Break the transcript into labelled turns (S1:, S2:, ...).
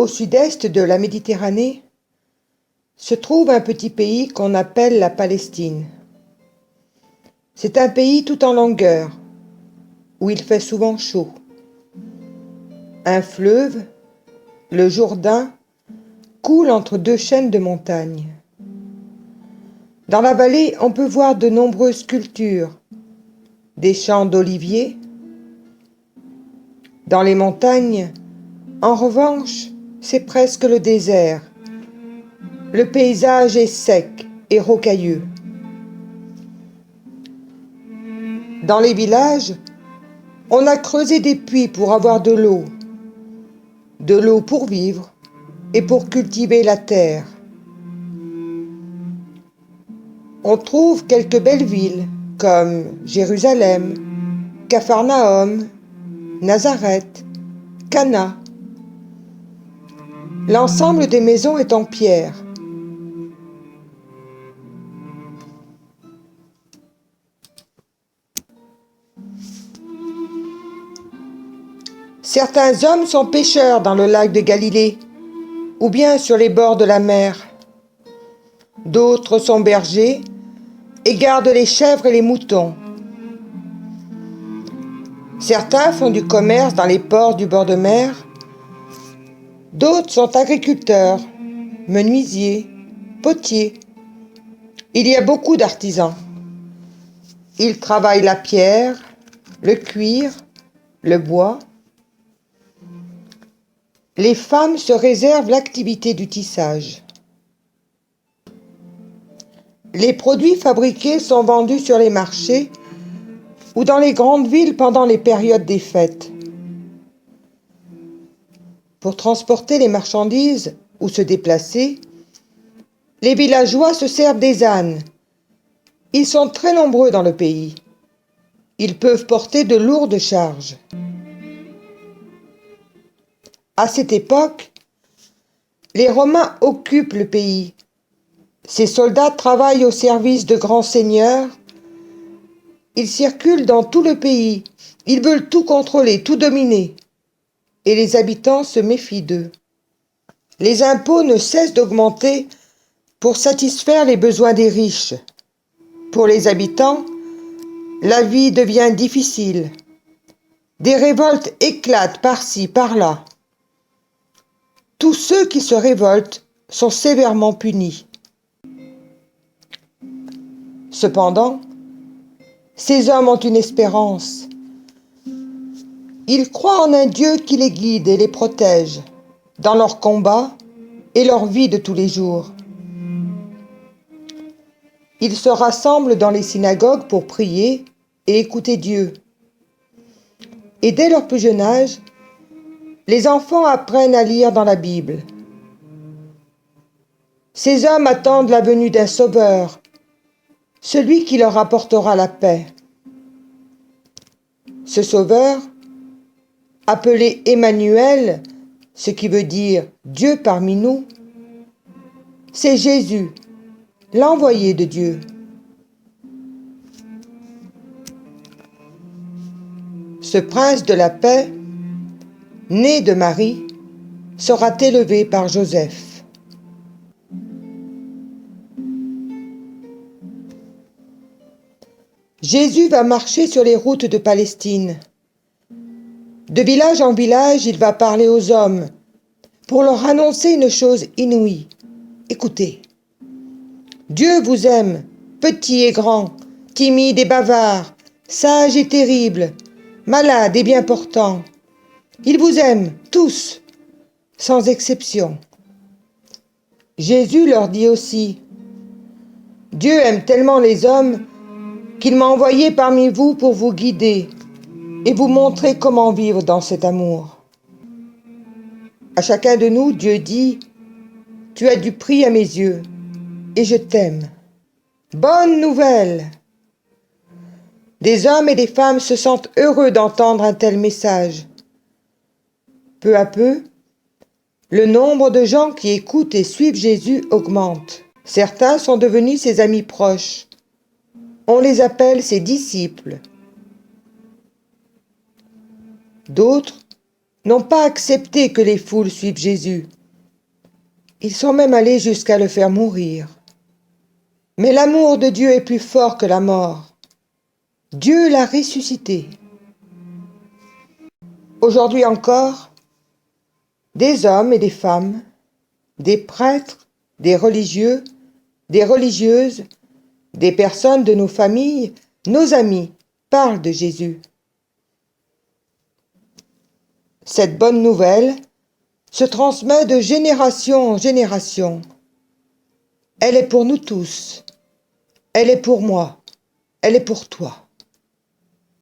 S1: Au sud-est de la Méditerranée se trouve un petit pays qu'on appelle la Palestine. C'est un pays tout en longueur, où il fait souvent chaud. Un fleuve, le Jourdain, coule entre deux chaînes de montagnes. Dans la vallée, on peut voir de nombreuses cultures, des champs d'oliviers. Dans les montagnes, en revanche, c'est presque le désert. Le paysage est sec et rocailleux. Dans les villages, on a creusé des puits pour avoir de l'eau pour vivre et pour cultiver la terre. On trouve quelques belles villes comme Jérusalem, Capharnaüm, Nazareth, Cana. L'ensemble des maisons est en pierre. Certains hommes sont pêcheurs dans le lac de Galilée ou bien sur les bords de la mer. D'autres sont bergers et gardent les chèvres et les moutons. Certains font du commerce dans les ports du bord de mer. D'autres sont agriculteurs, menuisiers, potiers. Il y a beaucoup d'artisans. Ils travaillent la pierre, le cuir, le bois. Les femmes se réservent l'activité du tissage. Les produits fabriqués sont vendus sur les marchés ou dans les grandes villes pendant les périodes des fêtes. Pour transporter les marchandises ou se déplacer, les villageois se servent des ânes. Ils sont très nombreux dans le pays. Ils peuvent porter de lourdes charges. À cette époque, les Romains occupent le pays. Ces soldats travaillent au service de grands seigneurs. Ils circulent dans tout le pays. Ils veulent tout contrôler, tout dominer. Et les habitants se méfient d'eux. Les impôts ne cessent d'augmenter pour satisfaire les besoins des riches. Pour les habitants, la vie devient difficile. Des révoltes éclatent par-ci, par-là. Tous ceux qui se révoltent sont sévèrement punis. Cependant, ces hommes ont une espérance. Ils croient en un Dieu qui les guide et les protège dans leurs combats et leur vie de tous les jours. Ils se rassemblent dans les synagogues pour prier et écouter Dieu. Et dès leur plus jeune âge, les enfants apprennent à lire dans la Bible. Ces hommes attendent la venue d'un sauveur, celui qui leur apportera la paix. Ce sauveur, appelé Emmanuel, ce qui veut dire Dieu parmi nous, c'est Jésus, l'envoyé de Dieu. Ce prince de la paix, né de Marie, sera élevé par Joseph. Jésus va marcher sur les routes de Palestine. De village en village, il va parler aux hommes pour leur annoncer une chose inouïe. Écoutez, Dieu vous aime, petit et grand, timide et bavard, sage et terrible, malade et bien portant. Il vous aime, tous, sans exception. Jésus leur dit aussi, Dieu aime tellement les hommes qu'il m'a envoyé parmi vous pour vous guider et vous montrer comment vivre dans cet amour. À chacun de nous, Dieu dit, tu as du prix à mes yeux et je t'aime. Bonne nouvelle! Des hommes et des femmes se sentent heureux d'entendre un tel message. Peu à peu, le nombre de gens qui écoutent et suivent Jésus augmente. Certains sont devenus ses amis proches. On les appelle ses disciples. D'autres n'ont pas accepté que les foules suivent Jésus. Ils sont même allés jusqu'à le faire mourir. Mais l'amour de Dieu est plus fort que la mort. Dieu l'a ressuscité. Aujourd'hui encore, des hommes et des femmes, des prêtres, des religieux, des religieuses, des personnes de nos familles, nos amis, parlent de Jésus. Cette bonne nouvelle se transmet de génération en génération. Elle est pour nous tous. Elle est pour moi. Elle est pour toi.